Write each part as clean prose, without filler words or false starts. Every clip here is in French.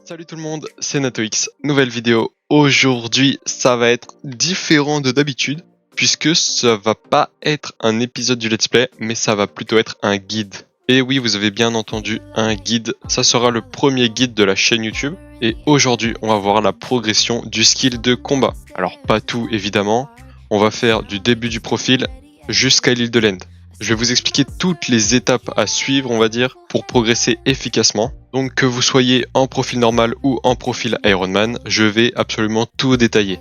Salut tout le monde, c'est NatoX, nouvelle vidéo. Aujourd'hui, ça va être différent de d'habitude, puisque ça va pas être un épisode du let's play, mais ça va plutôt être un guide. Et oui, vous avez bien entendu, un guide. Ça sera le premier guide de la chaîne YouTube. Et aujourd'hui, on va voir la progression du skill de combat. Alors, pas tout évidemment. On va faire du début du profil jusqu'à l'île de l'End. Je vais vous expliquer toutes les étapes à suivre, on va dire, pour progresser efficacement. Donc que vous soyez en profil normal ou en profil Ironman, je vais absolument tout détailler.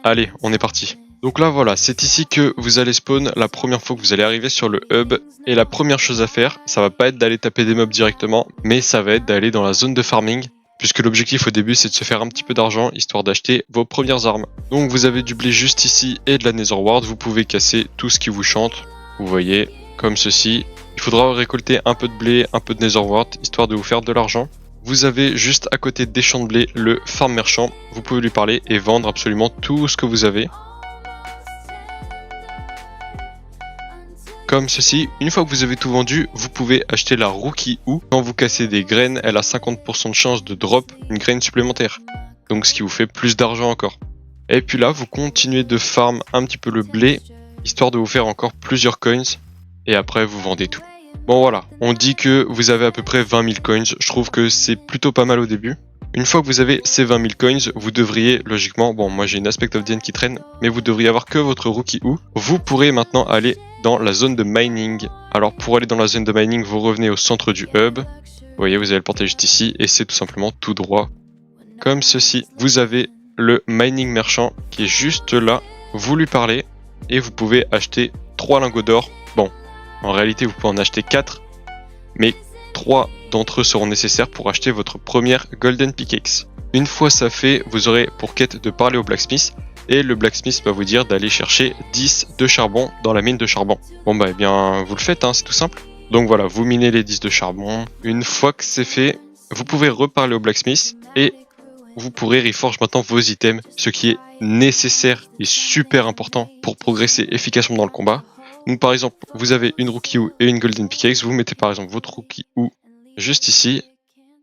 Allez, on est parti. Donc là voilà, c'est ici que vous allez spawn la première fois que vous allez arriver sur le hub. Et la première chose à faire, ça va pas être d'aller taper des mobs directement, mais ça va être d'aller dans la zone de farming. Puisque l'objectif au début c'est de se faire un petit peu d'argent, histoire d'acheter vos premières armes. Donc vous avez du blé juste ici et de la netherward, vous pouvez casser tout ce qui vous chante. Vous voyez, comme ceci. Il faudra récolter un peu de blé, un peu de netherward, histoire de vous faire de l'argent. Vous avez juste à côté des champs de blé le farm merchant. Vous pouvez lui parler et vendre absolument tout ce que vous avez. Comme ceci. Une fois que vous avez tout vendu, vous pouvez acheter la Rookie Ou. Quand vous cassez des graines, elle a 50% de chance de drop une graine supplémentaire. Donc ce qui vous fait plus d'argent encore. Et puis là, vous continuez de farm un petit peu le blé, histoire de vous faire encore plusieurs coins. Et après vous vendez tout. Bon voilà, on dit que vous avez à peu près 20 000 coins, je trouve que c'est plutôt pas mal au début. Une fois que vous avez ces 20 000 coins, vous devriez logiquement, bon moi j'ai une Aspect of the End qui traîne, mais vous devriez avoir que votre Rookie Ou. Vous pourrez maintenant aller dans la zone de mining. Alors pour aller dans la zone de mining, vous revenez au centre du hub. Vous voyez, vous allez le porter juste ici et c'est tout simplement tout droit. Comme ceci, vous avez le mining merchant qui est juste là, vous lui parlez et vous pouvez acheter 3 lingots d'or. Bon. En réalité, vous pouvez en acheter 4, mais 3 d'entre eux seront nécessaires pour acheter votre première Golden Pickaxe. Une fois ça fait, vous aurez pour quête de parler au blacksmith, et le blacksmith va vous dire d'aller chercher 10 de charbon dans la mine de charbon. Bon bah eh bien, vous le faites, hein, c'est tout simple. Donc voilà, vous minez les 10 de charbon. Une fois que c'est fait, vous pouvez reparler au blacksmith, et vous pourrez reforge maintenant vos items, ce qui est nécessaire et super important pour progresser efficacement dans le combat. Donc par exemple, vous avez une Rookie Ou et une Golden Pickaxe, vous mettez par exemple votre Rookie Ou juste ici.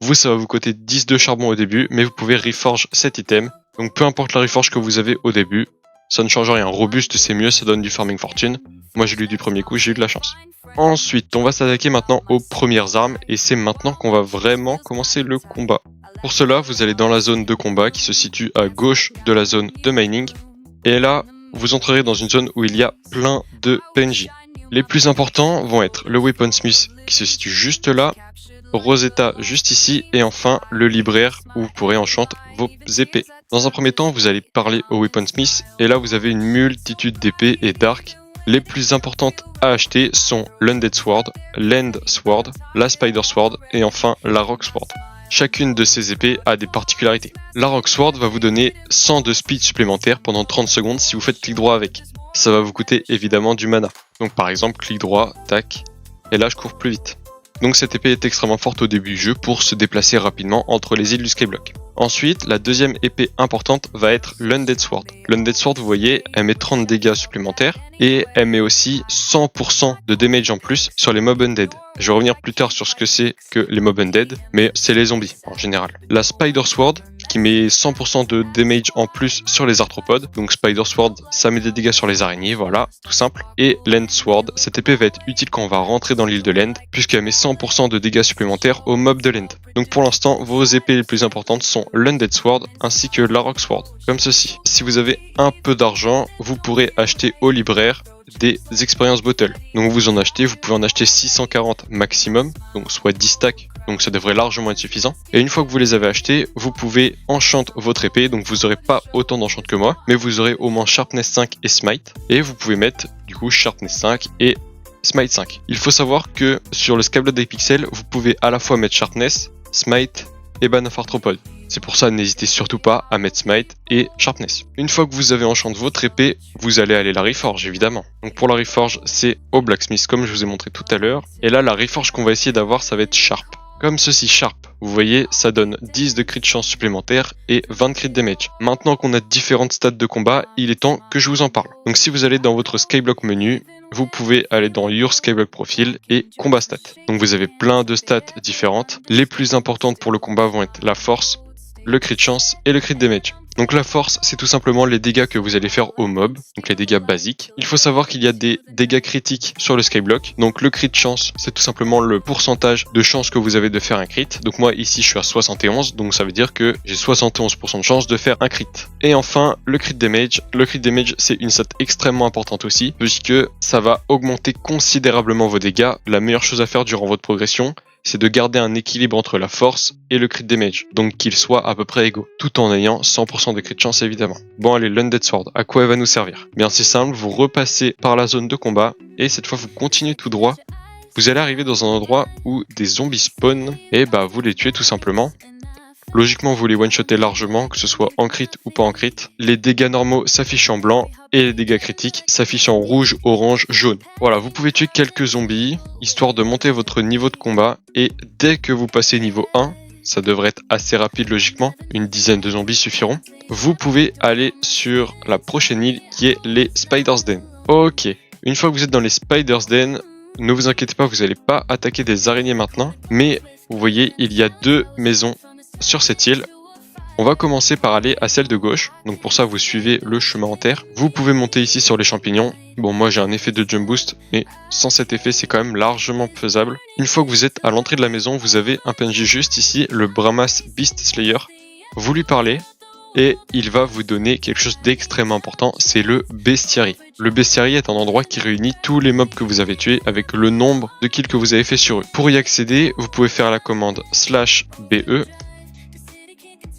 Vous, ça va vous coûter 10 de charbon au début, mais vous pouvez reforge cet item. Donc peu importe la reforge que vous avez au début, ça ne change rien. Robuste c'est mieux, ça donne du farming fortune. Moi j'ai eu du premier coup, j'ai eu de la chance. Ensuite, on va s'attaquer maintenant aux premières armes, et c'est maintenant qu'on va vraiment commencer le combat. Pour cela, vous allez dans la zone de combat qui se situe à gauche de la zone de mining. Et là, vous entrerez dans une zone où il y a plein de PNJ. Les plus importants vont être le Weaponsmith qui se situe juste là, Rosetta juste ici, et enfin le libraire où vous pourrez enchanter vos épées. Dans un premier temps, vous allez parler au Weaponsmith, et là vous avez une multitude d'épées et d'arcs. Les plus importantes à acheter sont l'Undead Sword, l'End Sword, la Spider Sword et enfin la Rock Sword. Chacune de ces épées a des particularités. La Rock Sword va vous donner 100 de speed supplémentaire pendant 30 secondes si vous faites clic droit avec. Ça va vous coûter évidemment du mana. Donc par exemple, clic droit, tac, et là je cours plus vite. Donc cette épée est extrêmement forte au début du jeu pour se déplacer rapidement entre les îles du Skyblock. Ensuite, la deuxième épée importante va être l'Undead Sword. L'Undead Sword, vous voyez, elle met 30 dégâts supplémentaires et elle met aussi 100% de damage en plus sur les mobs undead. Je vais revenir plus tard sur ce que c'est que les mobs undead, mais c'est les zombies en général. La Spider Sword, qui met 100% de damage en plus sur les arthropodes. Donc Spider Sword, ça met des dégâts sur les araignées, voilà, tout simple. Et l'End Sword, cette épée va être utile quand on va rentrer dans l'île de l'End, puisqu'elle met 100% de dégâts supplémentaires aux mobs de l'End. Donc pour l'instant, vos épées les plus importantes sont l'Undead Sword ainsi que la Rock Sword, comme ceci. Si vous avez un peu d'argent, vous pourrez acheter au libraire des expériences bottle. Donc vous en achetez, vous pouvez en acheter 640 maximum, donc soit 10 stacks, donc ça devrait largement être suffisant. Et une fois que vous les avez achetés, vous pouvez enchanter votre épée, donc vous n'aurez pas autant d'enchant que moi, mais vous aurez au moins Sharpness 5 et Smite, et vous pouvez mettre du coup Sharpness 5 et Smite 5. Il faut savoir que sur le Skyblock des pixels, vous pouvez à la fois mettre Sharpness, Smite et Ban of Arthropod. C'est pour ça, n'hésitez surtout pas à mettre Smite et Sharpness. Une fois que vous avez enchanté votre épée, vous allez aller la reforge évidemment. Donc pour la reforge, c'est au blacksmith comme je vous ai montré tout à l'heure. Et là, la reforge qu'on va essayer d'avoir, ça va être Sharp. Comme ceci, Sharp. Vous voyez, ça donne 10 de crit chance supplémentaire et 20 de crit damage. Maintenant qu'on a différentes stats de combat, il est temps que je vous en parle. Donc si vous allez dans votre Skyblock menu, vous pouvez aller dans Your Skyblock Profile et Combat Stats. Donc vous avez plein de stats différentes. Les plus importantes pour le combat vont être la force, le crit chance et le crit damage. Donc la force, c'est tout simplement les dégâts que vous allez faire aux mobs, donc les dégâts basiques. Il faut savoir qu'il y a des dégâts critiques sur le skyblock. Donc le crit chance, c'est tout simplement le pourcentage de chance que vous avez de faire un crit. Donc moi ici je suis à 71, donc ça veut dire que j'ai 71% de chance de faire un crit. Et enfin le crit damage. Le crit damage, c'est une stat extrêmement importante aussi, puisque ça va augmenter considérablement vos dégâts. La meilleure chose à faire durant votre progression, c'est de garder un équilibre entre la force et le crit damage, donc qu'ils soient à peu près égaux, tout en ayant 100% de crit chance évidemment. Bon allez, l'Undead Sword, à quoi elle va nous servir? Bien c'est simple, vous repassez par la zone de combat, et cette fois vous continuez tout droit, vous allez arriver dans un endroit où des zombies spawn, et bah vous les tuez tout simplement. Logiquement, vous les one-shottez largement, que ce soit en crit ou pas en crit. Les dégâts normaux s'affichent en blanc et les dégâts critiques s'affichent en rouge, orange, jaune. Voilà, vous pouvez tuer quelques zombies, histoire de monter votre niveau de combat. Et dès que vous passez niveau 1, ça devrait être assez rapide logiquement, une dizaine de zombies suffiront, vous pouvez aller sur la prochaine île qui est les Spider's Den. Ok, une fois que vous êtes dans les Spider's Den, ne vous inquiétez pas, vous n'allez pas attaquer des araignées maintenant, mais vous voyez, il y a deux maisons sur cette île. On va commencer par aller à celle de gauche, donc pour ça vous suivez le chemin en terre. Vous pouvez monter ici sur les champignons. Bon, moi j'ai un effet de jump boost, mais sans cet effet c'est quand même largement faisable. Une fois que vous êtes à l'entrée de la maison, vous avez un PNJ juste ici, le Brahmas Beast Slayer. Vous lui parlez et il va vous donner quelque chose d'extrêmement important, c'est le bestiary. Le bestiary est un endroit qui réunit tous les mobs que vous avez tués avec le nombre de kills que vous avez fait sur eux. Pour y accéder, vous pouvez faire la commande /BE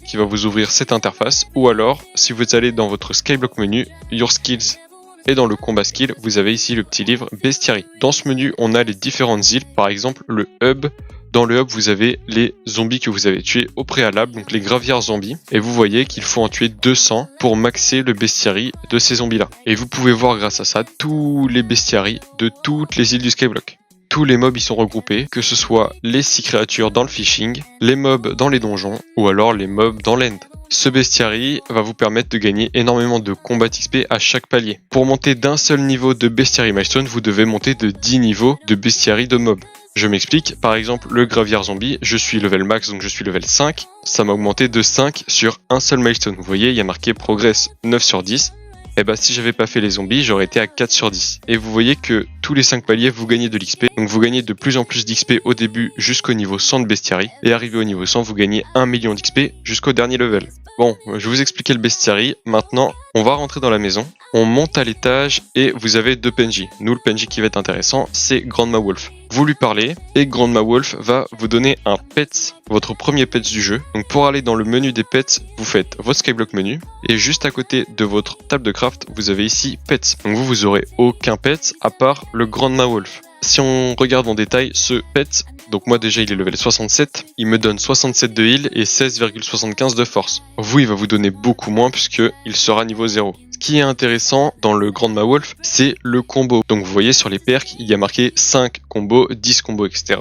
qui va vous ouvrir cette interface, ou alors si vous allez dans votre skyblock menu, Your Skills, et dans le combat skill, vous avez ici le petit livre Bestiary. Dans ce menu, on a les différentes îles, par exemple le hub. Dans le hub, vous avez les zombies que vous avez tués au préalable, donc les gravières zombies, et vous voyez qu'il faut en tuer 200 pour maxer le bestiary de ces zombies-là. Et vous pouvez voir grâce à ça tous les bestiaries de toutes les îles du skyblock. Tous les mobs y sont regroupés, que ce soit les 6 créatures dans le fishing, les mobs dans les donjons, ou alors les mobs dans l'end. Ce bestiary va vous permettre de gagner énormément de combat XP à chaque palier. Pour monter d'un seul niveau de bestiary milestone, vous devez monter de 10 niveaux de bestiary de mob. Je m'explique, par exemple le gravière zombie, je suis level max donc je suis level 5, ça m'a augmenté de 5 sur un seul milestone. Vous voyez, il y a marqué progress 9 sur 10. Et bah si j'avais pas fait les zombies, j'aurais été à 4 sur 10. Et vous voyez que tous les 5 paliers, vous gagnez de l'XP. Donc vous gagnez de plus en plus d'XP au début jusqu'au niveau 100 de bestiary. Et arrivé au niveau 100, vous gagnez 1 million d'XP jusqu'au dernier level. Bon, je vous expliquais le bestiary. Maintenant, on va rentrer dans la maison. On monte à l'étage et vous avez deux PNJ. Nous, le PNJ qui va être intéressant, c'est Grandma Wolf. Vous lui parlez et Grandma Wolf va vous donner un pet, votre premier pet du jeu. Donc pour aller dans le menu des pets, vous faites votre skyblock menu et juste à côté de votre table de craft, vous avez ici pets. Donc vous aurez aucun pet à part le Grandma Wolf. Si on regarde en détail ce pet, donc moi déjà il est level 67, il me donne 67 de heal et 16,75 de force. Vous, il va vous donner beaucoup moins puisque il sera niveau 0. Ce qui est intéressant dans le Grandma Wolf, c'est le combo. Donc vous voyez sur les perks, il y a marqué 5 combos, 10 combos, etc.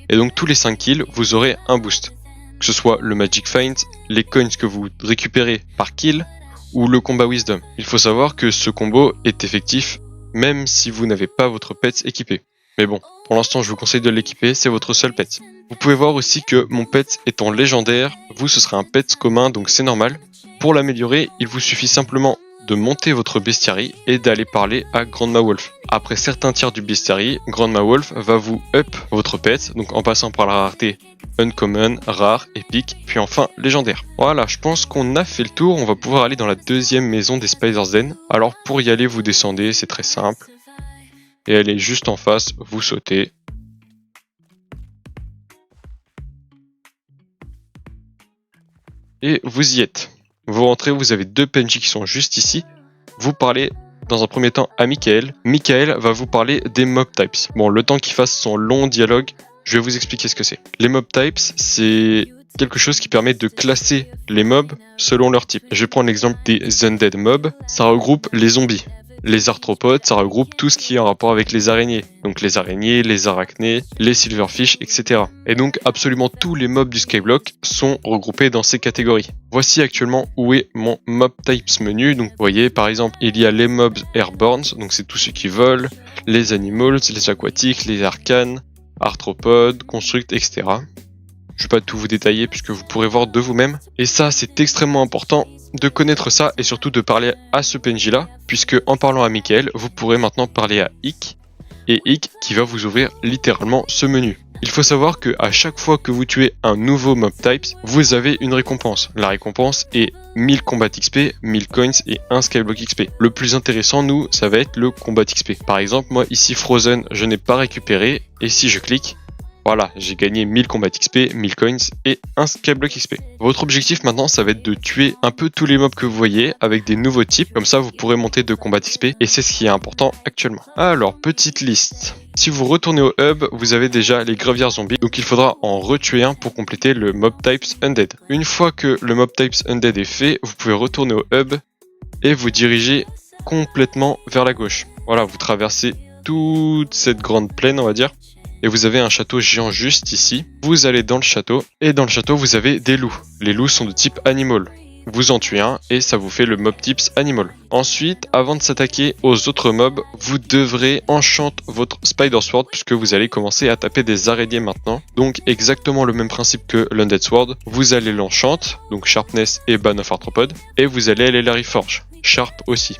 Et donc tous les 5 kills, vous aurez un boost. Que ce soit le Magic Find, les coins que vous récupérez par kill, ou le combat Wisdom. Il faut savoir que ce combo est effectif même si vous n'avez pas votre pet équipé. Mais bon, pour l'instant je vous conseille de l'équiper, c'est votre seul pet. Vous pouvez voir aussi que mon pet étant légendaire, vous ce sera un pet commun donc c'est normal. Pour l'améliorer, il vous suffit simplement de monter votre bestiary et d'aller parler à Grandma Wolf. Après certains tiers du bestiary, Grandma Wolf va vous up votre pet, donc en passant par la rareté Uncommon, Rare, Epic, puis enfin Légendaire. Voilà, je pense qu'on a fait le tour, on va pouvoir aller dans la deuxième maison des Spider's Den. Alors pour y aller, vous descendez, c'est très simple. Et elle est juste en face, vous sautez. Et vous y êtes. Vous rentrez, vous avez deux PNJ qui sont juste ici. Vous parlez dans un premier temps à Michael. Michael va vous parler des mob types. Bon, le temps qu'il fasse son long dialogue, je vais vous expliquer ce que c'est. Les mob types, c'est quelque chose qui permet de classer les mobs selon leur type. Je vais prendre l'exemple des undead mobs. Ça regroupe les zombies. Les arthropodes, ça regroupe tout ce qui est en rapport avec les araignées. Donc les araignées, les arachnées, les silverfish, etc. Et donc absolument tous les mobs du skyblock sont regroupés dans ces catégories. Voici actuellement où est mon mob types menu. Donc vous voyez par exemple il y a les mobs airborne, donc c'est tous ceux qui volent, les animals, les aquatiques, les arcanes, arthropodes, construct, etc. Je vais pas tout vous détailler puisque vous pourrez voir de vous-même. Et ça, c'est extrêmement important de connaître ça et surtout de parler à ce PNJ là, puisque en parlant à Michael, vous pourrez maintenant parler à Ick, et Ick qui va vous ouvrir littéralement ce menu. Il faut savoir que à chaque fois que vous tuez un nouveau mob types, vous avez une récompense. La récompense est 1000 combat XP, 1000 coins et 1 skyblock XP. Le plus intéressant, nous, ça va être le combat XP. Par exemple, moi ici Frozen, je n'ai pas récupéré, et si je clique, voilà, j'ai gagné 1000 combat XP, 1000 coins et 1 skyblock XP. Votre objectif maintenant, ça va être de tuer un peu tous les mobs que vous voyez avec des nouveaux types. Comme ça, vous pourrez monter de combat XP et c'est ce qui est important actuellement. Alors, petite liste. Si vous retournez au hub, vous avez déjà les graveyards zombies. Donc il faudra en retuer un pour compléter le mob types undead. Une fois que le mob types undead est fait, vous pouvez retourner au hub et vous diriger complètement vers la gauche. Voilà, vous traversez toute cette grande plaine, on va dire. Et vous avez un château géant juste ici. Vous allez dans le château, et dans le château vous avez des loups. Les loups sont de type animal. Vous en tuez un, et ça vous fait le mob types animal. Ensuite, avant de s'attaquer aux autres mobs, vous devrez enchanter votre spider sword, puisque vous allez commencer à taper des araignées maintenant. Donc exactement le même principe que l'undead sword. Vous allez l'enchanter, donc sharpness et ban of arthropod, et vous allez aller la reforge, sharp aussi.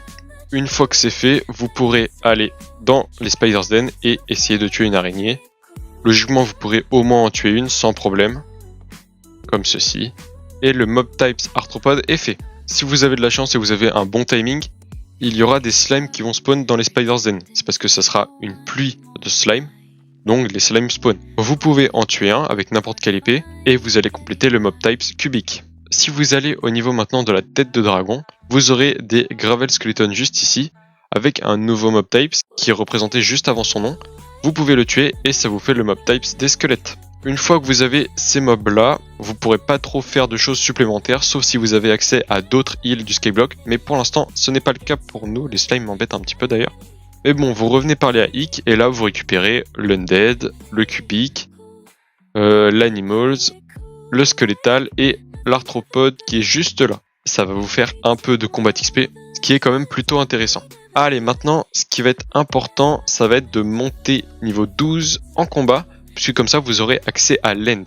Une fois que c'est fait, vous pourrez aller dans les Spider's Den et essayer de tuer une araignée. Logiquement, vous pourrez au moins en tuer une sans problème, comme ceci. Et le mob types arthropod est fait. Si vous avez de la chance et vous avez un bon timing, il y aura des slimes qui vont spawn dans les Spider's Den. C'est parce que ça sera une pluie de slime, donc les slimes spawn. Vous pouvez en tuer un avec n'importe quelle épée et vous allez compléter le mob types cubique. Si vous allez au niveau maintenant de la tête de dragon, vous aurez des Gravel Skeleton juste ici, avec un nouveau mob types qui est représenté juste avant son nom. Vous pouvez le tuer et ça vous fait le mob types des squelettes. Une fois que vous avez ces mobs là, vous pourrez pas trop faire de choses supplémentaires, sauf si vous avez accès à d'autres îles du skyblock, mais pour l'instant ce n'est pas le cas pour nous, les slimes m'embêtent un petit peu d'ailleurs. Mais bon, vous revenez parler à Ick et là vous récupérez l'undead, le cubique, l'animals, le skeletal et l'arthropode qui est juste là. Ça va vous faire un peu de combat XP, ce qui est quand même plutôt intéressant. Allez, maintenant, ce qui va être important, ça va être de monter niveau 12 en combat, puisque comme ça, vous aurez accès à l'end.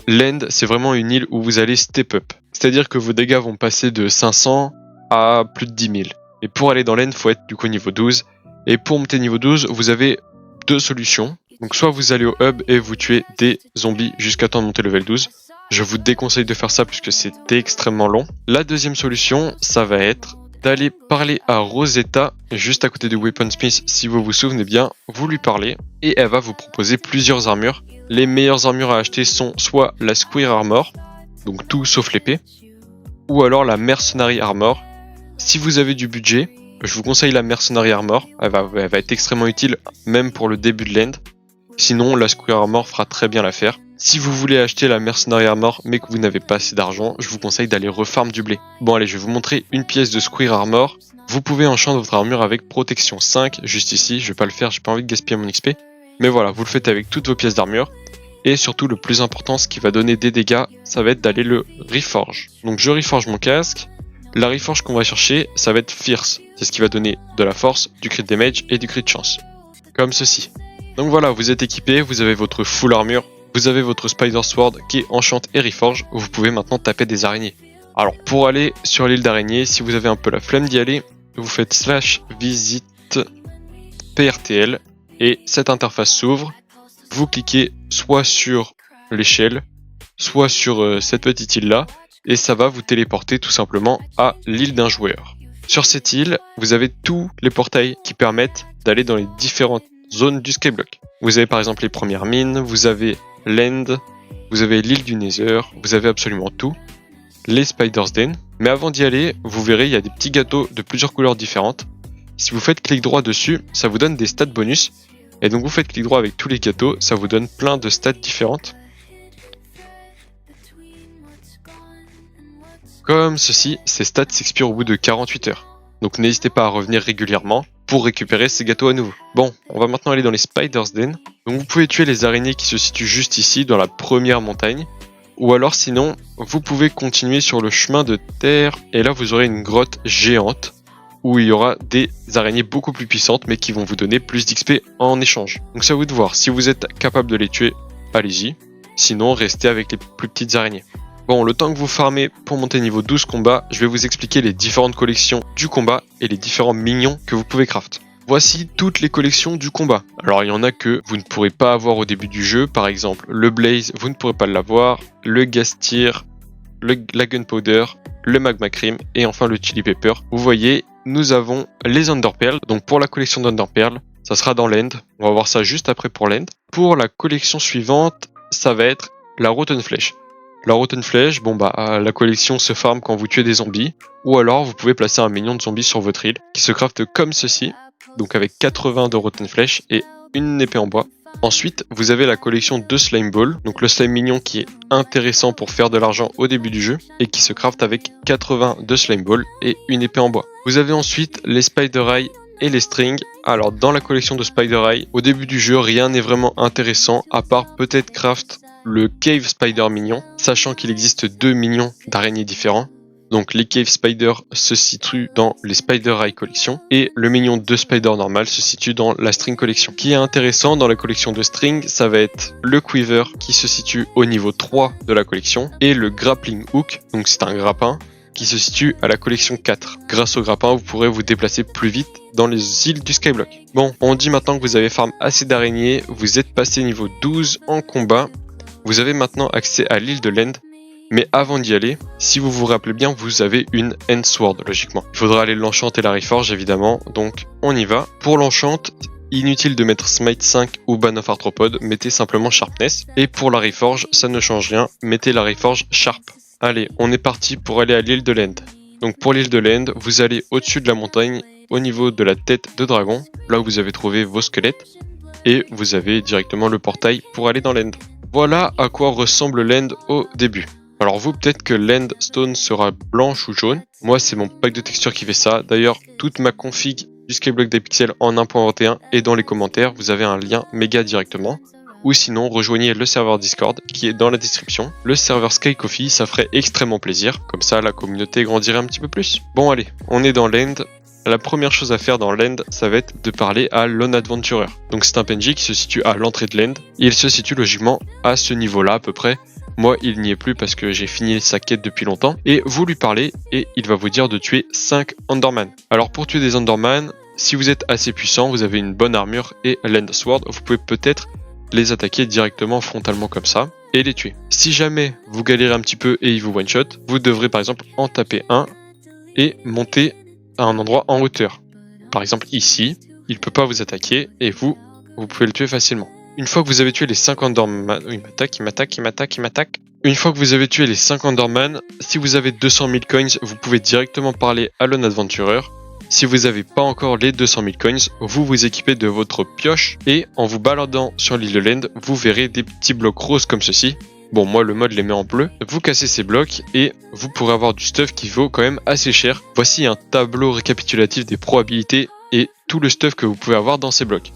L'end, c'est vraiment une île où vous allez step up. C'est-à-dire que vos dégâts vont passer de 500 à plus de 10 000. Et pour aller dans l'end, il faut être du coup niveau 12. Et pour monter niveau 12, vous avez deux solutions. Donc soit vous allez au hub et vous tuez des zombies jusqu'à temps de monter level 12. Je vous déconseille de faire ça puisque c'est extrêmement long. La deuxième solution, ça va être d'aller parler à Rosetta, juste à côté de Weaponsmith, si vous vous souvenez bien, vous lui parlez, et elle va vous proposer plusieurs armures. Les meilleures armures à acheter sont soit la Square Armor, donc tout sauf l'épée, ou alors la Mercenary Armor. Si vous avez du budget, je vous conseille la Mercenary Armor, elle va être extrêmement utile, même pour le début de l'end. Sinon, la Square Armor fera très bien l'affaire. Si vous voulez acheter la Mercenary Armor mais que vous n'avez pas assez d'argent, je vous conseille d'aller refarm du blé. Bon allez, je vais vous montrer une pièce de Square Armor. Vous pouvez enchanter votre armure avec protection 5, juste ici. Je vais pas le faire, j'ai pas envie de gaspiller mon XP. Mais voilà, vous le faites avec toutes vos pièces d'armure. Et surtout, le plus important, ce qui va donner des dégâts, ça va être d'aller le reforge. Donc je reforge mon casque. La reforge qu'on va chercher, ça va être Fierce. C'est ce qui va donner de la force, du crit damage et du crit chance. Comme ceci. Donc voilà, vous êtes équipé, vous avez votre full armure. Vous avez votre Spider Sword qui est enchant et reforge, où vous pouvez maintenant taper des araignées. Alors pour aller sur l'île d'araignées, si vous avez un peu la flemme d'y aller, vous faites /visite PRTL et cette interface s'ouvre. Vous cliquez soit sur l'échelle, soit sur cette petite île là, et ça va vous téléporter tout simplement à l'île d'un joueur. Sur cette île, vous avez tous les portails qui permettent d'aller dans les différentes zones du skyblock. Vous avez par exemple les premières mines, vous avez l'end, vous avez l'île du Nether, vous avez absolument tout, les Spider's Den, mais avant d'y aller, vous verrez il y a des petits gâteaux de plusieurs couleurs différentes. Si vous faites clic droit dessus, ça vous donne des stats bonus, et donc vous faites clic droit avec tous les gâteaux, ça vous donne plein de stats différentes. Comme ceci, ces stats s'expirent au bout de 48 heures, donc n'hésitez pas à revenir régulièrement pour récupérer ces gâteaux à nouveau. Bon, on va maintenant aller dans les Spider's Den. Donc vous pouvez tuer les araignées qui se situent juste ici, dans la première montagne. Ou alors sinon, vous pouvez continuer sur le chemin de terre. Et là, vous aurez une grotte géante où il y aura des araignées beaucoup plus puissantes, mais qui vont vous donner plus d'XP en échange. Donc c'est à vous de voir. Si vous êtes capable de les tuer, allez-y. Sinon, restez avec les plus petites araignées. Bon, le temps que vous farmez pour monter niveau 12 combat, je vais vous expliquer les différentes collections du combat et les différents minions que vous pouvez craft. Voici toutes les collections du combat. Alors il y en a que vous ne pourrez pas avoir au début du jeu, par exemple le Blaze, vous ne pourrez pas l'avoir, le Gastier, la Gunpowder, le Magma Cream et enfin le Chili Pepper. Vous voyez, nous avons les Underpearl. Donc pour la collection d'Underpearl, ça sera dans l'End. On va voir ça juste après pour l'End. Pour la collection suivante, ça va être la Rotten Flesh. La Rotten Flesh, la collection se farm quand vous tuez des zombies, ou alors vous pouvez placer un minion de zombies sur votre île, qui se crafte comme ceci, donc avec 80 de Rotten Flesh et une épée en bois. Ensuite, vous avez la collection de Slime Ball, donc le slime mignon qui est intéressant pour faire de l'argent au début du jeu, et qui se craft avec 80 de Slime Ball et une épée en bois. Vous avez ensuite les Spider Eye et les strings. Alors dans la collection de Spider Eye, au début du jeu, rien n'est vraiment intéressant, à part peut-être craft le Cave Spider mignon, sachant qu'il existe deux minions d'araignées différents. Donc les Cave Spider se situent dans les Spider Eye collection et le minion de Spider normal se situe dans la String collection. Ce qui est intéressant dans la collection de String, ça va être le Quiver qui se situe au niveau 3 de la collection et le Grappling Hook, donc c'est un grappin, qui se situe à la collection 4. Grâce au grappin, vous pourrez vous déplacer plus vite dans les îles du Skyblock. Bon, on dit maintenant que vous avez farm assez d'araignées, vous êtes passé niveau 12 en combat, vous avez maintenant accès à l'île de l'End. Mais avant d'y aller, si vous vous rappelez bien, vous avez une End Sword, logiquement. Il faudra aller l'enchant et la reforge, évidemment, donc on y va. Pour l'enchant, inutile de mettre Smite 5 ou Ban of Arthropod, mettez simplement Sharpness. Et pour la reforge, ça ne change rien, mettez la reforge Sharp. Allez, on est parti pour aller à l'île de l'End. Donc pour l'île de l'End, vous allez au-dessus de la montagne, au niveau de la tête de dragon, là où vous avez trouvé vos squelettes, et vous avez directement le portail pour aller dans l'End. Voilà à quoi ressemble l'End au début. Alors vous, peut-être que l'End Stone sera blanche ou jaune. Moi, c'est mon pack de texture qui fait ça. D'ailleurs, toute ma config du Skyblock des pixels en 1.21 est dans les commentaires. Vous avez un lien méga directement. Ou sinon, rejoignez le serveur Discord qui est dans la description. Le serveur Sky Coffee, ça ferait extrêmement plaisir. Comme ça, la communauté grandirait un petit peu plus. Bon, allez, on est dans l'End. La première chose à faire dans l'End, ça va être de parler à Lone Adventurer. Donc c'est un PNJ qui se situe à l'entrée de l'End. Il se situe logiquement à ce niveau-là à peu près. Moi, il n'y est plus parce que j'ai fini sa quête depuis longtemps. Et vous lui parlez et il va vous dire de tuer 5 Enderman. Alors pour tuer des Enderman, si vous êtes assez puissant, vous avez une bonne armure et l'End Sword, vous pouvez peut-être les attaquer directement frontalement comme ça et les tuer. Si jamais vous galérez un petit peu et il vous one-shot, vous devrez par exemple en taper un et monter à un endroit en hauteur. Par exemple ici, il peut pas vous attaquer et vous pouvez le tuer facilement. Une fois que vous avez tué les 5 Enderman... Il m'attaque. Une fois que vous avez tué les 5 Enderman, si vous avez 200 000 coins, vous pouvez directement parler à Lone Adventurer. Si vous n'avez pas encore les 200 000 coins, vous vous équipez de votre pioche et en vous baladant sur l'île de l'End, vous verrez des petits blocs roses comme ceci. Bon, moi le mode les met en bleu. Vous cassez ces blocs et vous pourrez avoir du stuff qui vaut quand même assez cher. Voici un tableau récapitulatif des probabilités et tout le stuff que vous pouvez avoir dans ces blocs.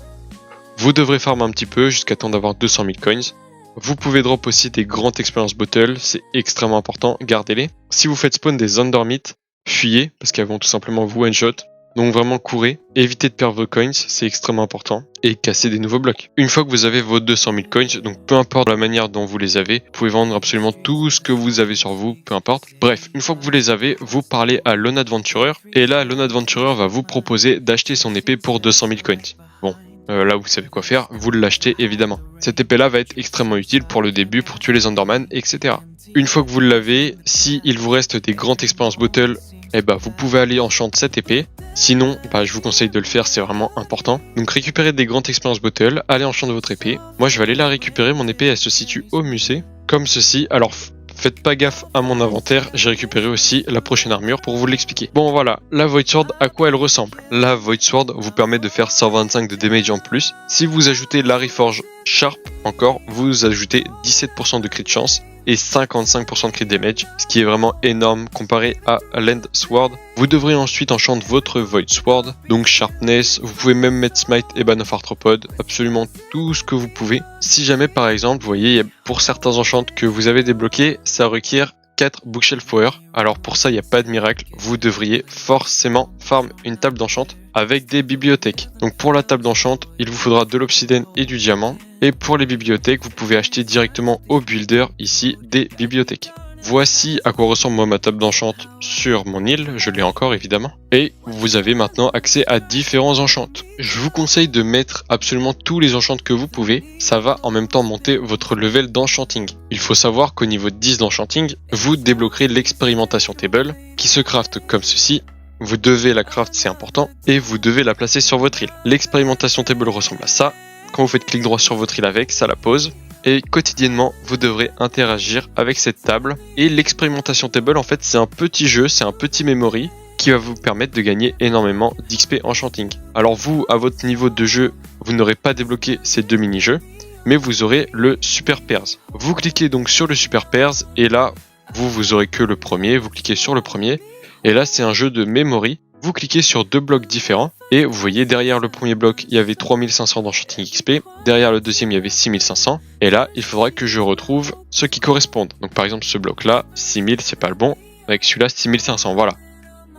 Vous devrez farmer un petit peu jusqu'à temps d'avoir 200 000 coins. Vous pouvez drop aussi des grandes expériences bottles, c'est extrêmement important, gardez-les. Si vous faites spawn des Undermyth, fuyez parce qu'elles vont tout simplement vous one-shot. Donc vraiment courez, évitez de perdre vos coins, c'est extrêmement important, et cassez des nouveaux blocs. Une fois que vous avez vos 200 000 coins, donc peu importe la manière dont vous les avez, vous pouvez vendre absolument tout ce que vous avez sur vous, peu importe. Bref, une fois que vous les avez, vous parlez à Lone Adventurer, et là Lone Adventurer va vous proposer d'acheter son épée pour 200 000 coins. Bon. Là vous savez quoi faire, vous l'achetez évidemment. Cette épée là va être extrêmement utile pour le début, pour tuer les Enderman, etc. Une fois que vous l'avez, si il vous reste des grandes expériences bottles, vous pouvez aller enchanter cette épée. Sinon, je vous conseille de le faire, c'est vraiment important. Donc récupérez des grandes expériences bottles, allez enchanter votre épée. Moi je vais aller la récupérer, mon épée elle se situe au musée, comme ceci. Alors faites pas gaffe à mon inventaire, j'ai récupéré aussi la prochaine armure pour vous l'expliquer. Bon voilà, la Void Sword, à quoi elle ressemble? La Void Sword vous permet de faire 125 de damage en plus. Si vous ajoutez la Reforge Sharp encore, vous ajoutez 17% de crit de chance et 55% de crit damage, ce qui est vraiment énorme comparé à l'End Sword. Vous devrez ensuite enchanter votre Void Sword, donc Sharpness, vous pouvez même mettre Smite et Ban of Arthropod, absolument tout ce que vous pouvez. Si jamais par exemple, vous voyez, pour certains enchants que vous avez débloqués, ça requiert 4 bookshelf power. Alors pour ça, il n'y a pas de miracle. Vous devriez forcément farm une table d'enchant avec des bibliothèques. Donc pour la table d'enchant, il vous faudra de l'obsidienne et du diamant. Et pour les bibliothèques, vous pouvez acheter directement au builder ici des bibliothèques. Voici à quoi ressemble moi ma table d'enchant sur mon île, je l'ai encore évidemment. Et vous avez maintenant accès à différents enchants. Je vous conseille de mettre absolument tous les enchants que vous pouvez, ça va en même temps monter votre level d'enchanting. Il faut savoir qu'au niveau 10 d'enchanting, vous débloquerez l'expérimentation table qui se craft comme ceci. Vous devez la craft, c'est important, et vous devez la placer sur votre île. L'expérimentation table ressemble à ça. Quand vous faites clic droit sur votre île avec, ça la pose. Et quotidiennement, vous devrez interagir avec cette table. Et l'expérimentation table, en fait, c'est un petit jeu, c'est un petit memory qui va vous permettre de gagner énormément d'XP enchanting. Alors vous, à votre niveau de jeu, vous n'aurez pas débloqué ces deux mini-jeux, mais vous aurez le Super Pairs. Vous cliquez donc sur le Super Pairs, et là, vous aurez que le premier, vous cliquez sur le premier, et là, c'est un jeu de memory. Vous cliquez sur deux blocs différents et vous voyez derrière le premier bloc il y avait 3500 d'enchanting XP, derrière le deuxième il y avait 6500 et là il faudra que je retrouve ceux qui correspondent. Donc par exemple ce bloc là, 6000 c'est pas le bon, avec celui-là 6500, voilà.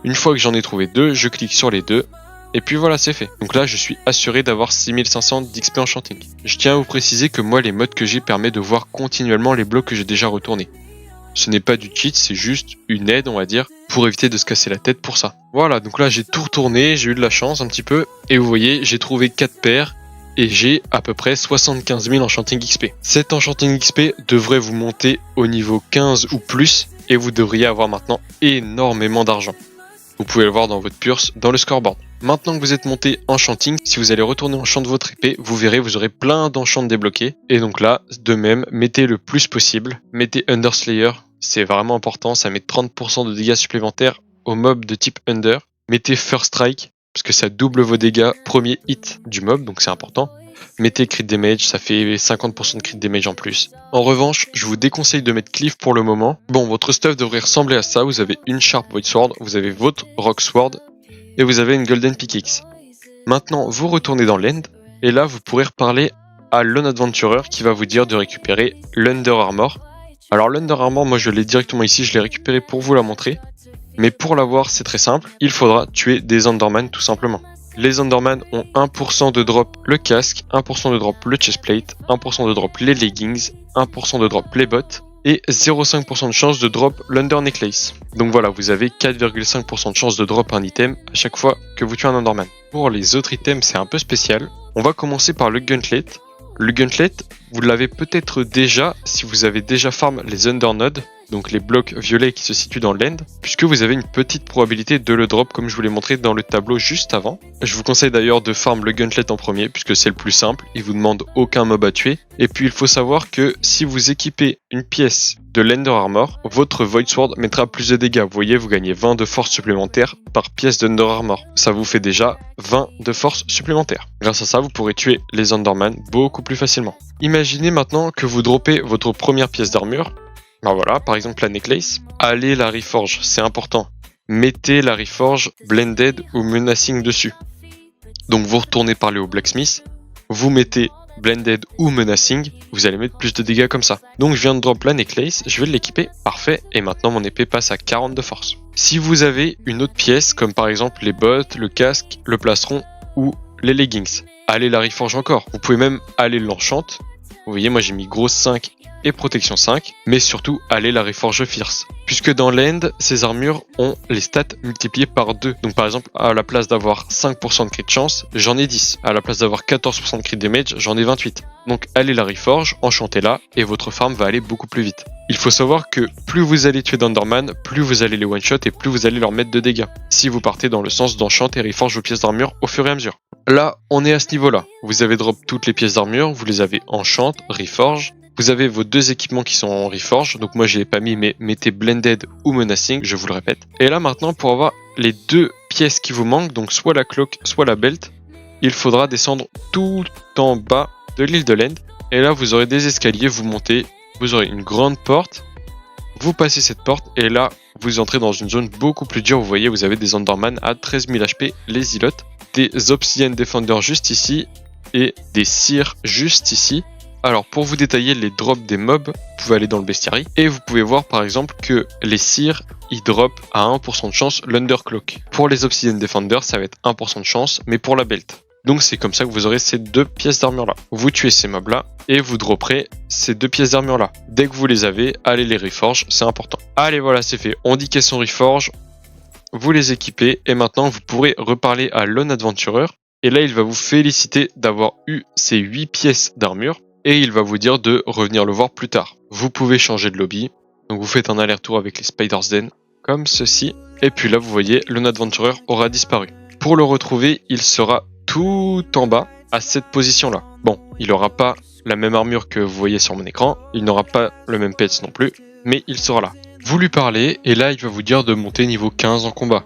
Une fois que j'en ai trouvé deux, je clique sur les deux et puis voilà c'est fait. Donc là je suis assuré d'avoir 6500 d'XP enchanting. Je tiens à vous préciser que moi les modes que j'ai permettent de voir continuellement les blocs que j'ai déjà retournés. Ce n'est pas du cheat, c'est juste une aide, on va dire, pour éviter de se casser la tête pour ça. Voilà, donc là j'ai tout retourné, j'ai eu de la chance un petit peu, et vous voyez, j'ai trouvé 4 paires, et j'ai à peu près 75 000 enchanting XP. Cet enchanting XP devrait vous monter au niveau 15 ou plus, et vous devriez avoir maintenant énormément d'argent. Vous pouvez le voir dans votre purse, dans le scoreboard. Maintenant que vous êtes monté enchanting, si vous allez retourner enchant de votre épée, vous verrez, vous aurez plein d'enchants débloqués. Et donc là, de même, mettez le plus possible. Mettez Underslayer, c'est vraiment important, ça met 30% de dégâts supplémentaires aux mobs de type Under. Mettez First Strike, parce que ça double vos dégâts premier hit du mob, donc c'est important. Mettez Crit Damage, ça fait 50% de Crit Damage en plus. En revanche, je vous déconseille de mettre Cleave pour le moment. Bon, votre stuff devrait ressembler à ça, vous avez une Sharp Void Sword, vous avez votre Rock Sword, et vous avez une Golden Pickaxe. Maintenant, vous retournez dans l'End, et là, vous pourrez reparler à Lone Adventurer qui va vous dire de récupérer l'Under Armor. Alors, l'Under Armor, moi je l'ai directement ici, je l'ai récupéré pour vous la montrer. Mais pour l'avoir, c'est très simple, il faudra tuer des Enderman tout simplement. Les Enderman ont 1% de drop le casque, 1% de drop le chestplate, 1% de drop les leggings, 1% de drop les bottes, et 0,5% de chance de drop l'Under Necklace. Donc voilà, vous avez 4,5% de chance de drop un item à chaque fois que vous tuez un Enderman. Pour les autres items, c'est un peu spécial. On va commencer par le Gauntlet. Le Gauntlet, vous l'avez peut-être déjà si vous avez déjà farm les Undernodes, donc les blocs violets qui se situent dans l'end, puisque vous avez une petite probabilité de le drop comme je vous l'ai montré dans le tableau juste avant. Je vous conseille d'ailleurs de farm le Gauntlet en premier, puisque c'est le plus simple, il vous demande aucun mob à tuer. Et puis il faut savoir que si vous équipez une pièce de l'Ender Armor, votre Void Sword mettra plus de dégâts. Vous voyez, vous gagnez 20 de force supplémentaire par pièce d'Under Armor. Ça vous fait déjà 20 de force supplémentaire. Grâce à ça, vous pourrez tuer les Enderman beaucoup plus facilement. Imaginez maintenant que vous droppez votre première pièce d'armure. Ben voilà, par exemple la necklace. Allez la reforge, c'est important. Mettez la reforge blended ou menacing dessus. Donc vous retournez parler au blacksmith, vous mettez blended ou menacing, vous allez mettre plus de dégâts comme ça. Donc je viens de drop la necklace, je vais l'équiper, parfait, et maintenant mon épée passe à 40 de force. Si vous avez une autre pièce, comme par exemple les bottes, le casque, le plastron ou les leggings, allez la reforge encore. Vous pouvez même aller l'enchant. Vous voyez, moi j'ai mis grosse 5 et protection 5, mais surtout allez la reforge fierce. Puisque dans l'end, ces armures ont les stats multipliées par 2. Donc par exemple, à la place d'avoir 5% de crit de chance, j'en ai 10. À la place d'avoir 14% de crit damage, j'en ai 28. Donc allez la reforge, enchantez-la, et votre farm va aller beaucoup plus vite. Il faut savoir que plus vous allez tuer d'Enderman, plus vous allez les one-shot et plus vous allez leur mettre de dégâts. Si vous partez dans le sens d'enchant et reforge vos pièces d'armure au fur et à mesure. Là, on est à ce niveau-là. Vous avez drop toutes les pièces d'armure, vous les avez enchant, reforge. Vous avez vos deux équipements qui sont en reforge, donc moi je l'ai pas mis, mais mettez blended ou menacing, je vous le répète. Et là maintenant, pour avoir les deux pièces qui vous manquent, donc soit la cloque, soit la belt, il faudra descendre tout en bas de l'île de l'End. Et là vous aurez des escaliers, vous montez, vous aurez une grande porte, vous passez cette porte, et là vous entrez dans une zone beaucoup plus dure. Vous voyez, vous avez des Enderman à 13 000 HP, les ilotes, des Obsidian Defender juste ici, et des Seer juste ici. Alors pour vous détailler les drops des mobs, vous pouvez aller dans le bestiary et vous pouvez voir par exemple que les Seers, ils drop à 1% de chance l'Undercloak. Pour les Obsidian Defender, ça va être 1% de chance, mais pour la belt. Donc c'est comme ça que vous aurez ces 2 pièces d'armure là. Vous tuez ces mobs là et vous dropperez ces 2 pièces d'armure là. Dès que vous les avez, allez les reforge, c'est important. Allez voilà, c'est fait. On dit qu'elles sont reforge, vous les équipez et maintenant vous pourrez reparler à Lone Adventurer. Et là il va vous féliciter d'avoir eu ces 8 pièces d'armure et il va vous dire de revenir le voir plus tard. Vous pouvez changer de lobby, donc vous faites un aller-retour avec les Spider's Den comme ceci. Et puis là vous voyez, Lone Adventurer aura disparu. Pour le retrouver, il sera tout en bas à cette position là. Bon, il n'aura pas la même armure que vous voyez sur mon écran, il n'aura pas le même pets non plus, mais il sera là. Vous lui parlez et là il va vous dire de monter niveau 15 en combat.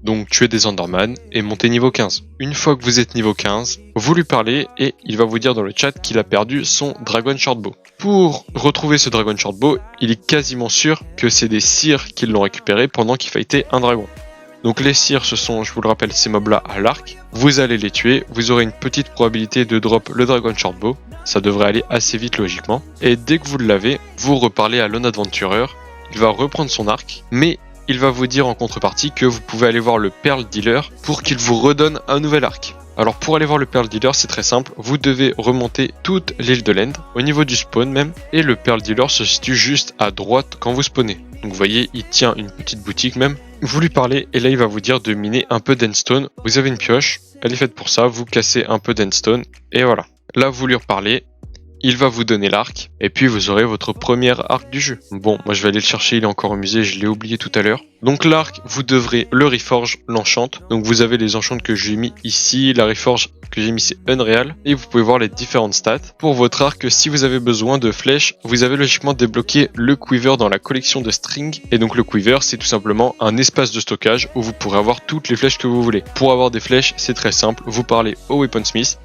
Donc tuer des Enderman et monter niveau 15. Une fois que vous êtes niveau 15, vous lui parlez et il va vous dire dans le chat qu'il a perdu son Dragon Shortbow. Pour retrouver ce Dragon Shortbow, il est quasiment sûr que c'est des Seers qui l'ont récupéré pendant qu'il fightait un dragon. Donc les Seers, ce sont, je vous le rappelle, ces mobs là à l'arc. Vous allez les tuer, vous aurez une petite probabilité de drop le Dragon Shortbow. Ça devrait aller assez vite logiquement. Et dès que vous l'avez, vous reparlez à Lone Adventurer. Il va reprendre son arc, mais il va vous dire en contrepartie que vous pouvez aller voir le Pearl Dealer pour qu'il vous redonne un nouvel arc. Alors pour aller voir le Pearl Dealer, c'est très simple, vous devez remonter toute l'île de l'End, au niveau du spawn même, et le Pearl Dealer se situe juste à droite quand vous spawnez. Donc vous voyez, il tient une petite boutique même. Vous lui parlez et là il va vous dire de miner un peu d'endstone. Vous avez une pioche, elle est faite pour ça, vous cassez un peu d'endstone et voilà. Là vous lui reparlez, il va vous donner l'arc et puis vous aurez votre premier arc du jeu. Bon, moi je vais aller le chercher, il est encore au musée, je l'ai oublié tout à l'heure. Donc l'arc, vous devrez le reforge, l'enchante. Donc vous avez les enchantes que j'ai mis ici, la reforge que j'ai mis c'est Unreal et vous pouvez voir les différentes stats. Pour votre arc, si vous avez besoin de flèches, vous avez logiquement débloqué le Quiver dans la collection de string. Et donc le Quiver, c'est tout simplement un espace de stockage où vous pourrez avoir toutes les flèches que vous voulez. Pour avoir des flèches, c'est très simple, vous parlez au Weaponsmith.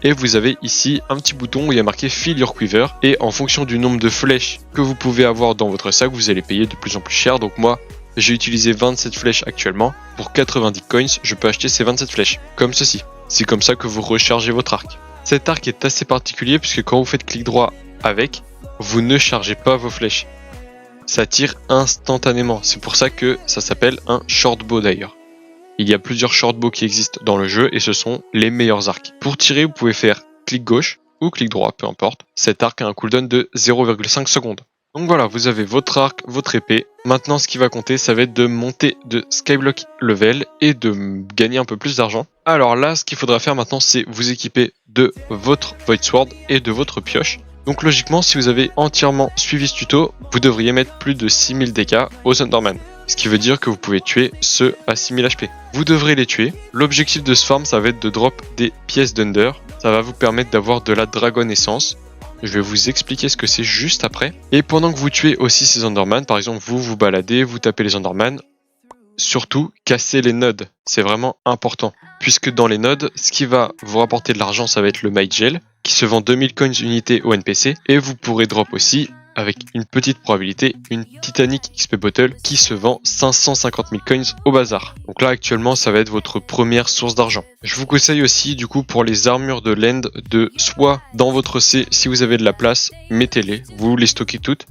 Et vous avez ici un petit bouton où il y a marqué Fill Your Quiver. Et en fonction du nombre de flèches que vous pouvez avoir dans votre sac, vous allez payer de plus en plus cher. Donc moi, j'ai utilisé 27 flèches actuellement. Pour 90 coins, je peux acheter ces 27 flèches. Comme ceci. C'est comme ça que vous rechargez votre arc. Cet arc est assez particulier puisque quand vous faites clic droit avec, vous ne chargez pas vos flèches. Ça tire instantanément. C'est pour ça que ça s'appelle un shortbow d'ailleurs. Il y a plusieurs shortbows qui existent dans le jeu et ce sont les meilleurs arcs. Pour tirer, vous pouvez faire clic gauche ou clic droit, peu importe. Cet arc a un cooldown de 0,5 secondes. Donc voilà, vous avez votre arc, votre épée. Maintenant, ce qui va compter, ça va être de monter de Skyblock level et de gagner un peu plus d'argent. Alors là, ce qu'il faudra faire maintenant, c'est vous équiper de votre Void Sword et de votre pioche. Donc logiquement, si vous avez entièrement suivi ce tuto, vous devriez mettre plus de 6000 dégâts aux Enderman. Ce qui veut dire que vous pouvez tuer ceux à 6000 HP. Vous devrez les tuer. L'objectif de ce farm, ça va être de drop des pièces d'Under. Ça va vous permettre d'avoir de la Dragon Essence. Je vais vous expliquer ce que c'est juste après. Et pendant que vous tuez aussi ces Enderman, par exemple, vous vous baladez, vous tapez les Enderman, surtout, cassez les nodes. C'est vraiment important. Puisque dans les nodes, ce qui va vous rapporter de l'argent, ça va être le Might Gel, qui se vend 2000 coins unité au NPC. Et vous pourrez drop aussi, avec une petite probabilité, une Titanic XP Bottle qui se vend 550 000 coins au bazar. Donc là actuellement ça va être votre première source d'argent. Je vous conseille aussi du coup pour les armures de l'end de soit dans votre C, si vous avez de la place, mettez-les, vous les stockez toutes.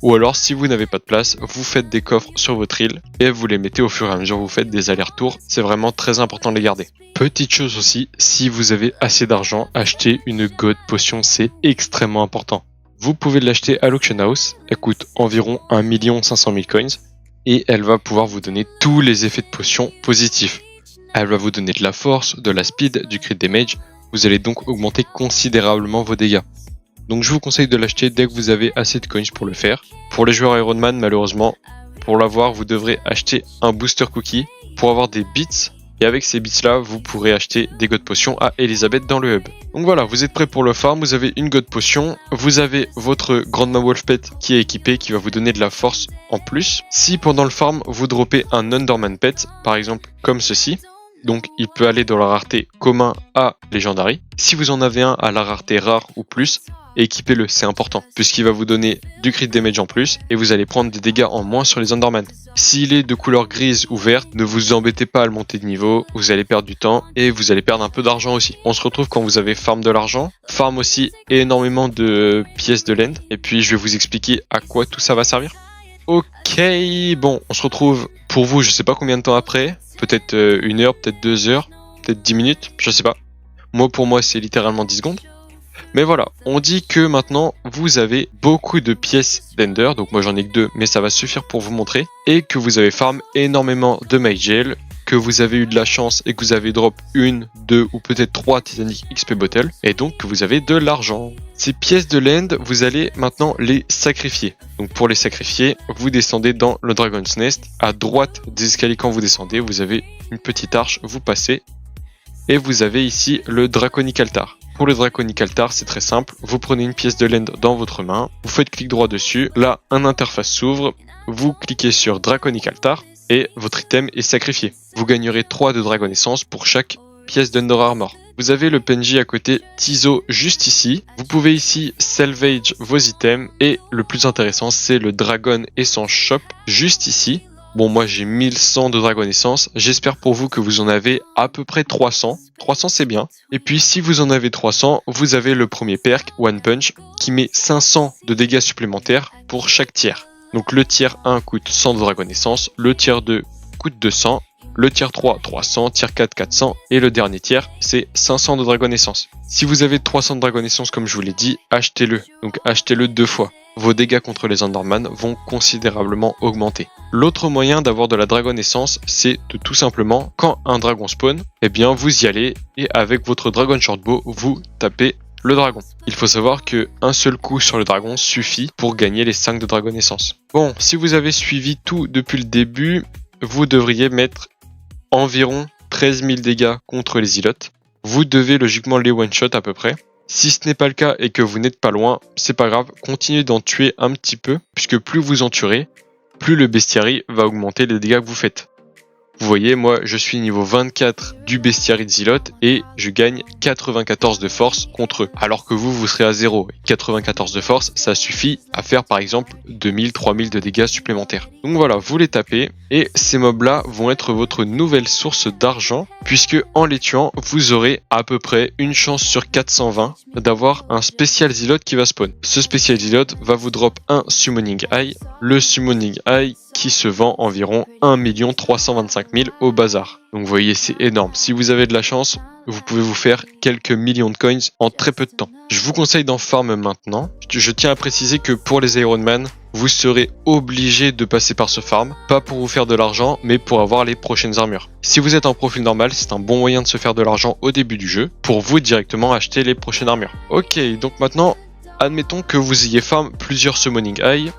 Ou alors si vous n'avez pas de place, vous faites des coffres sur votre île et vous les mettez au fur et à mesure, vous faites des allers-retours, c'est vraiment très important de les garder. Petite chose aussi, si vous avez assez d'argent, achetez une God Potion, c'est extrêmement important. Vous pouvez l'acheter à l'Auction House, elle coûte environ 1 500 000 coins et elle va pouvoir vous donner tous les effets de potion positifs. Elle va vous donner de la force, de la speed, du crit damage, vous allez donc augmenter considérablement vos dégâts. Donc je vous conseille de l'acheter dès que vous avez assez de coins pour le faire. Pour les joueurs Iron Man, malheureusement, pour l'avoir, vous devrez acheter un booster cookie pour avoir des bits. Et avec ces bits là, vous pourrez acheter des God Potions à Elisabeth dans le hub. Donc voilà, vous êtes prêts pour le farm, vous avez une God Potion, vous avez votre Grandma Wolf Pet qui est équipé, qui va vous donner de la force en plus. Si pendant le farm, vous droppez un Underman Pet, par exemple comme ceci, Donc il peut aller de la rareté commun à Legendary. Si vous en avez un à la rareté rare ou plus, équipez-le, c'est important, puisqu'il va vous donner du crit damage en plus et vous allez prendre des dégâts en moins sur les Enderman. S'il est de couleur grise ou verte, ne vous embêtez pas à le monter de niveau, vous allez perdre du temps et vous allez perdre un peu d'argent aussi. On se retrouve quand vous avez farm de l'argent, farm aussi énormément de pièces de land, et puis je vais vous expliquer à quoi tout ça va servir. Ok, bon, on se retrouve pour vous, je sais pas combien de temps après, peut-être 1 heure, peut-être 2 heures, peut-être 10 minutes, je sais pas. Pour moi, c'est littéralement 10 secondes. Mais voilà, on dit que maintenant, vous avez beaucoup de pièces d'Ender, donc moi j'en ai que 2, mais ça va suffire pour vous montrer, et que vous avez farm énormément de Magel, que vous avez eu de la chance et que vous avez drop 1, 2 ou peut-être 3 Titanic XP Bottle, et donc que vous avez de l'argent. Ces pièces de land, vous allez maintenant les sacrifier. Donc pour les sacrifier, vous descendez dans le Dragon's Nest. À droite des escaliers quand vous descendez, vous avez une petite arche, vous passez, et vous avez ici le Draconic Altar. Pour le Draconic Altar, c'est très simple. Vous prenez une pièce de land dans votre main, vous faites clic droit dessus, là un interface s'ouvre, vous cliquez sur Draconic Altar et votre item est sacrifié. Vous gagnerez 3 de Dragon Essence pour chaque pièce d'Under Armor. Vous avez le PNJ à côté Tizo juste ici. Vous pouvez ici salvage vos items et le plus intéressant c'est le Dragon Essence Shop juste ici. Bon, moi j'ai 1100 de Dragon Essence, j'espère pour vous que vous en avez à peu près 300. 300 c'est bien. Et puis si vous en avez 300, vous avez le premier perk, One Punch, qui met 500 de dégâts supplémentaires pour chaque tiers. Donc le tiers 1 coûte 100 de Dragon Essence, le tiers 2 coûte 200, le tiers 3 300, tiers 4 400 et le dernier tiers c'est 500 de Dragon Essence. Si vous avez 300 de Dragon Essence comme je vous l'ai dit, achetez-le. Donc achetez-le 2 fois. Vos dégâts contre les Enderman vont considérablement augmenter. L'autre moyen d'avoir de la Dragon Essence, c'est de tout simplement, quand un dragon spawn, eh bien vous y allez et avec votre Dragon Shortbow, vous tapez le dragon. Il faut savoir que un seul coup sur le dragon suffit pour gagner les 5 de Dragon Essence. Bon, si vous avez suivi tout depuis le début, vous devriez mettre environ 13 000 dégâts contre les ilotes. Vous devez logiquement les one-shot à peu près. Si ce n'est pas le cas et que vous n'êtes pas loin, c'est pas grave, continuez d'en tuer un petit peu, puisque plus vous en tuerez, plus le bestiary va augmenter les dégâts que vous faites. Vous voyez, moi je suis niveau 24 du bestiary de Zealote et je gagne 94 de force contre eux. Alors que vous serez à 0. 94 de force, ça suffit à faire par exemple 2000, 3000 de dégâts supplémentaires. Donc voilà, vous les tapez et ces mobs là vont être votre nouvelle source d'argent puisque en les tuant, vous aurez à peu près une chance sur 420 d'avoir un spécial Zealote qui va spawn. Ce spécial Zealote va vous drop un Summoning Eye. Le Summoning Eye qui se vend environ 1 325 000 au bazar. Donc vous voyez, c'est énorme. Si vous avez de la chance, vous pouvez vous faire quelques millions de coins en très peu de temps. Je vous conseille d'en farm maintenant. Je tiens à préciser que pour les Iron Man, vous serez obligé de passer par ce farm, pas pour vous faire de l'argent, mais pour avoir les prochaines armures. Si vous êtes en profil normal, c'est un bon moyen de se faire de l'argent au début du jeu, pour vous directement acheter les prochaines armures. Ok, donc maintenant, admettons que vous ayez farm plusieurs Summoning Eye,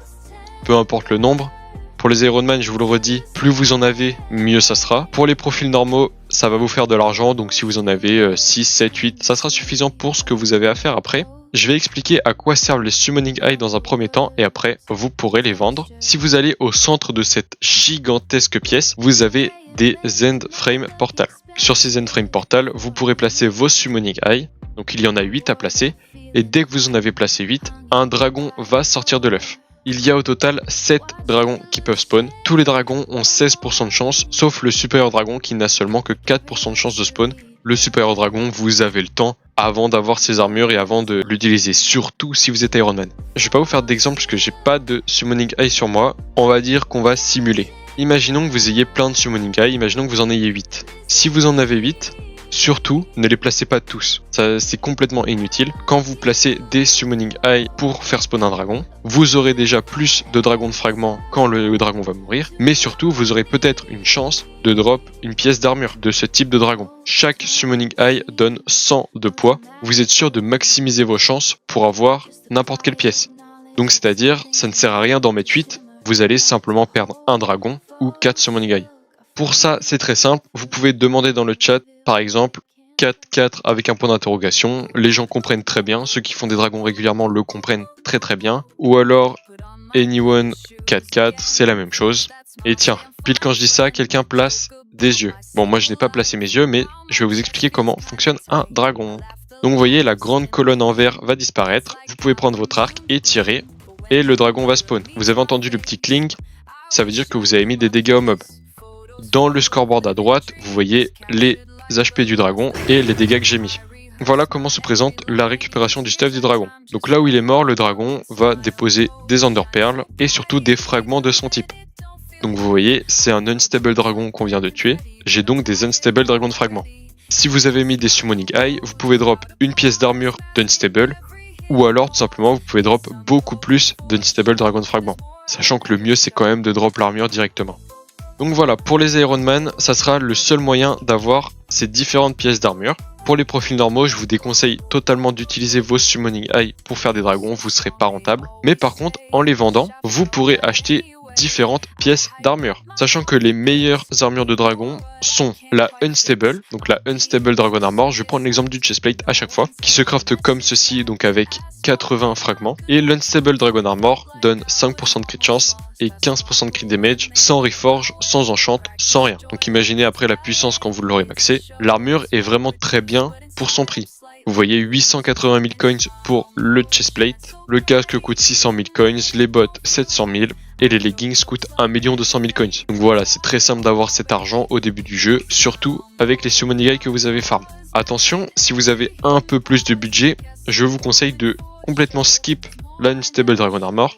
peu importe le nombre. Pour les Iron Man, je vous le redis, plus vous en avez, mieux ça sera. Pour les profils normaux, ça va vous faire de l'argent, donc si vous en avez 6, 7, 8, ça sera suffisant pour ce que vous avez à faire après. Je vais expliquer à quoi servent les Summoning Eye dans un premier temps et après, vous pourrez les vendre. Si vous allez au centre de cette gigantesque pièce, vous avez des End Frame Portal. Sur ces End Frame Portal, vous pourrez placer vos Summoning Eye, donc il y en a 8 à placer, et dès que vous en avez placé 8, un dragon va sortir de l'œuf. Il y a au total 7 dragons qui peuvent spawn. Tous les dragons ont 16% de chance, sauf le supérieur dragon qui n'a seulement que 4% de chance de spawn. Le supérieur dragon, vous avez le temps avant d'avoir ses armures et avant de l'utiliser, surtout si vous êtes Iron Man. Je vais pas vous faire d'exemple parce que j'ai pas de Summoning Eye sur moi. On va dire qu'on va simuler. Imaginons que vous ayez plein de Summoning Eye, imaginons que vous en ayez 8. Si vous en avez 8, surtout, ne les placez pas tous. Ça, c'est complètement inutile. Quand vous placez des Summoning Eye pour faire spawn un dragon, vous aurez déjà plus de dragons de fragments quand le dragon va mourir. Mais surtout, vous aurez peut-être une chance de drop une pièce d'armure de ce type de dragon. Chaque Summoning Eye donne 100 de poids. Vous êtes sûr de maximiser vos chances pour avoir n'importe quelle pièce. Donc c'est-à-dire, ça ne sert à rien d'en mettre 8. Vous allez simplement perdre un dragon ou 4 Summoning Eye. Pour ça, c'est très simple. Vous pouvez demander dans le chat, par exemple, 4-4 avec un point d'interrogation. Les gens comprennent très bien. Ceux qui font des dragons régulièrement le comprennent très très bien. Ou alors, anyone 4-4, c'est la même chose. Et tiens, pile quand je dis ça, quelqu'un place des yeux. Bon, moi je n'ai pas placé mes yeux, mais je vais vous expliquer comment fonctionne un dragon. Donc vous voyez, la grande colonne en vert va disparaître. Vous pouvez prendre votre arc et tirer, et le dragon va spawn. Vous avez entendu le petit cling, ça veut dire que vous avez mis des dégâts au mob. Dans le scoreboard à droite, vous voyez les HP du dragon et les dégâts que j'ai mis. Voilà comment se présente la récupération du stuff du dragon. Donc là où il est mort, le dragon va déposer des Enderpearls et surtout des fragments de son type. Donc vous voyez, c'est un unstable dragon qu'on vient de tuer. J'ai donc des unstable dragons de fragments. Si vous avez mis des summoning eye, vous pouvez drop une pièce d'armure d'unstable, ou alors tout simplement vous pouvez drop beaucoup plus d'unstable dragon de fragments. Sachant que le mieux c'est quand même de drop l'armure directement. Donc voilà, pour les Iron Man, ça sera le seul moyen d'avoir ces différentes pièces d'armure. Pour les profils normaux, je vous déconseille totalement d'utiliser vos summoning eye pour faire des dragons, vous ne serez pas rentable. Mais par contre, en les vendant, vous pourrez acheter différentes pièces d'armure. Sachant que les meilleures armures de dragon sont la Unstable, donc la Unstable Dragon Armor, je vais prendre l'exemple du chestplate à chaque fois, qui se crafte comme ceci, donc avec 80 fragments. Et l'Unstable Dragon Armor donne 5% de crit chance et 15% de crit damage, sans reforge, sans enchant, sans rien. Donc imaginez après la puissance quand vous l'aurez maxé, l'armure est vraiment très bien pour son prix. Vous voyez 880 000 coins pour le chestplate, le casque coûte 600 000 coins, les bottes 700 000 et les leggings coûtent 1 200 000 coins. Donc voilà, c'est très simple d'avoir cet argent au début du jeu, surtout avec les summoning eye que vous avez farm. Attention, si vous avez un peu plus de budget, je vous conseille de complètement skip la Unstable Dragon Armor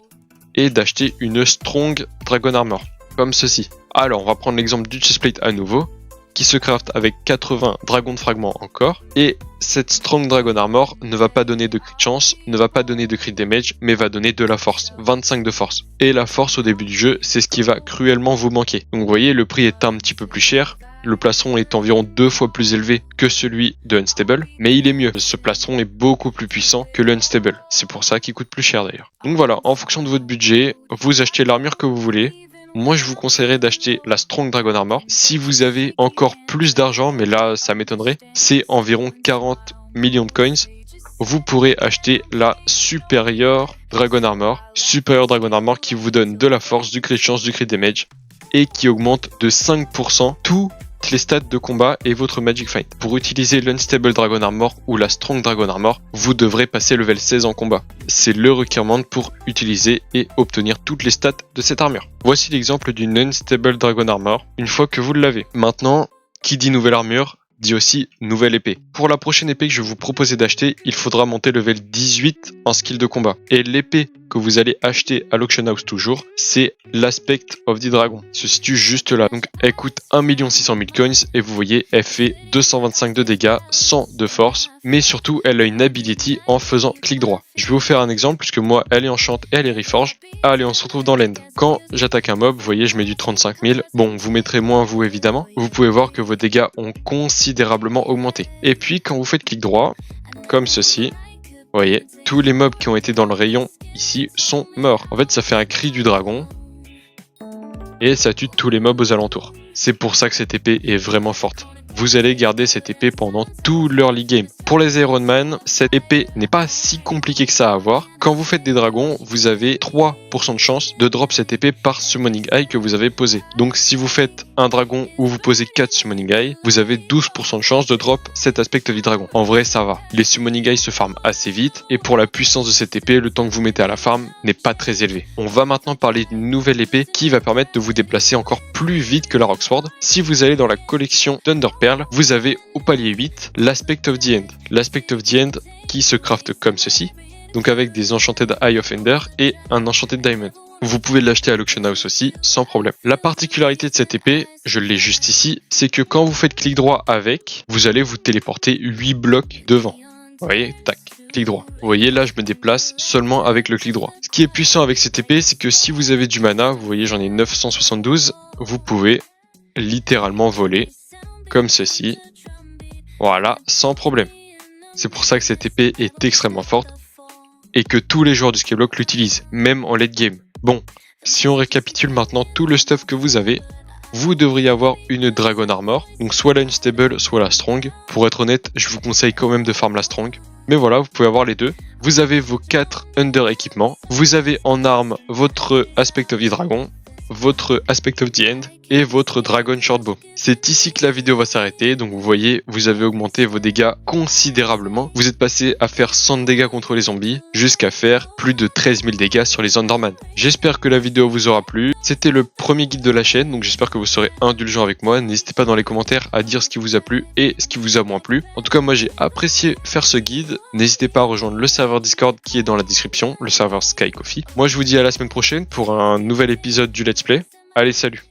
et d'acheter une Strong Dragon Armor, comme ceci. Alors on va prendre l'exemple du chestplate à nouveau, qui se craft avec 80 dragons de fragments encore, et cette Strong Dragon Armor ne va pas donner de crit chance, ne va pas donner de crit damage, mais va donner de la force, 25 de force. Et la force au début du jeu, c'est ce qui va cruellement vous manquer. Donc vous voyez, le prix est un petit peu plus cher, le plastron est environ 2 fois plus élevé que celui de Unstable, mais il est mieux. Ce plastron est beaucoup plus puissant que le Unstable, c'est pour ça qu'il coûte plus cher d'ailleurs. Donc voilà, en fonction de votre budget, vous achetez l'armure que vous voulez. Moi je vous conseillerais d'acheter la Strong Dragon Armor. Si vous avez encore plus d'argent, mais là ça m'étonnerait, c'est environ 40 millions de coins. Vous pourrez acheter la Superior Dragon Armor. Superior Dragon Armor qui vous donne de la force, du crit chance, du crit damage et qui augmente de 5% toutes les stats de combat et votre Magic Fight. Pour utiliser l'Unstable Dragon Armor ou la Strong Dragon Armor, vous devrez passer level 16 en combat. C'est le requirement pour utiliser et obtenir toutes les stats de cette armure. Voici l'exemple d'une Unstable Dragon Armor, une fois que vous l'avez. Maintenant, qui dit nouvelle armure, dit aussi nouvelle épée. Pour la prochaine épée que je vais vous proposer d'acheter, il faudra monter level 18 en skill de combat. Et l'épée que vous allez acheter à l'Auction House toujours, c'est l'Aspect of the Dragon. Il se situe juste là. Donc elle coûte 1 600 000 coins et vous voyez, elle fait 225 de dégâts, 100 de force, mais surtout elle a une ability en faisant clic droit. Je vais vous faire un exemple puisque moi elle est enchant et elle est reforge. Allez, on se retrouve dans l'end. Quand j'attaque un mob, vous voyez, je mets du 35 000. Bon, vous mettrez moins vous évidemment. Vous pouvez voir que vos dégâts ont considérablement augmenté. Et puis quand vous faites clic droit, comme ceci, vous voyez, tous les mobs qui ont été dans le rayon ici sont morts. En fait, ça fait un cri du dragon et ça tue tous les mobs aux alentours. C'est pour ça que cette épée est vraiment forte. Vous allez garder cette épée pendant tout l'early game. Pour les Iron Man, cette épée n'est pas si compliquée que ça à avoir. Quand vous faites des dragons, vous avez 3% de chance de drop cette épée par summoning eye que vous avez posé. Donc si vous faites un dragon où vous posez 4 summoning eye, vous avez 12% de chance de drop cet aspect of the dragon. En vrai, ça va. Les summoning eye se farment assez vite et pour la puissance de cette épée, le temps que vous mettez à la farm n'est pas très élevé. On va maintenant parler d'une nouvelle épée qui va permettre de vous déplacer encore plus vite que la Rocksword. Si vous allez dans la collection Thunderpearl, vous avez au palier 8 l'Aspect of the End. L'Aspect of the End qui se craft comme ceci, donc avec des Enchanted Eye of Ender et un Enchanted Diamond. Vous pouvez l'acheter à l'Auction House aussi, sans problème. La particularité de cette épée, je l'ai juste ici, c'est que quand vous faites clic droit avec, vous allez vous téléporter 8 blocs devant. Vous voyez, tac, clic droit. Vous voyez, là je me déplace seulement avec le clic droit. Ce qui est puissant avec cette épée, c'est que si vous avez du mana, vous voyez j'en ai 972, vous pouvez littéralement voler comme ceci, voilà, sans problème. C'est pour ça que cette épée est extrêmement forte et que tous les joueurs du Skyblock l'utilisent, même en late game. Bon, si on récapitule maintenant tout le stuff que vous avez, vous devriez avoir une Dragon Armor, donc soit la Unstable, soit la Strong. Pour être honnête, je vous conseille quand même de farm la Strong, mais voilà, vous pouvez avoir les deux. Vous avez vos 4 Under équipements, vous avez en arme votre Aspect of the Dragon, votre Aspect of the End et votre Dragon Shortbow. C'est ici que la vidéo va s'arrêter, donc vous voyez, vous avez augmenté vos dégâts considérablement. Vous êtes passé à faire 100 dégâts contre les zombies, jusqu'à faire plus de 13 000 dégâts sur les Enderman. J'espère que la vidéo vous aura plu. C'était le premier guide de la chaîne, donc j'espère que vous serez indulgent avec moi. N'hésitez pas dans les commentaires à dire ce qui vous a plu et ce qui vous a moins plu. En tout cas, moi j'ai apprécié faire ce guide. N'hésitez pas à rejoindre le serveur Discord qui est dans la description, le serveur Sky Coffee. Moi je vous dis à la semaine prochaine pour un nouvel épisode du Let's Play. Allez, salut!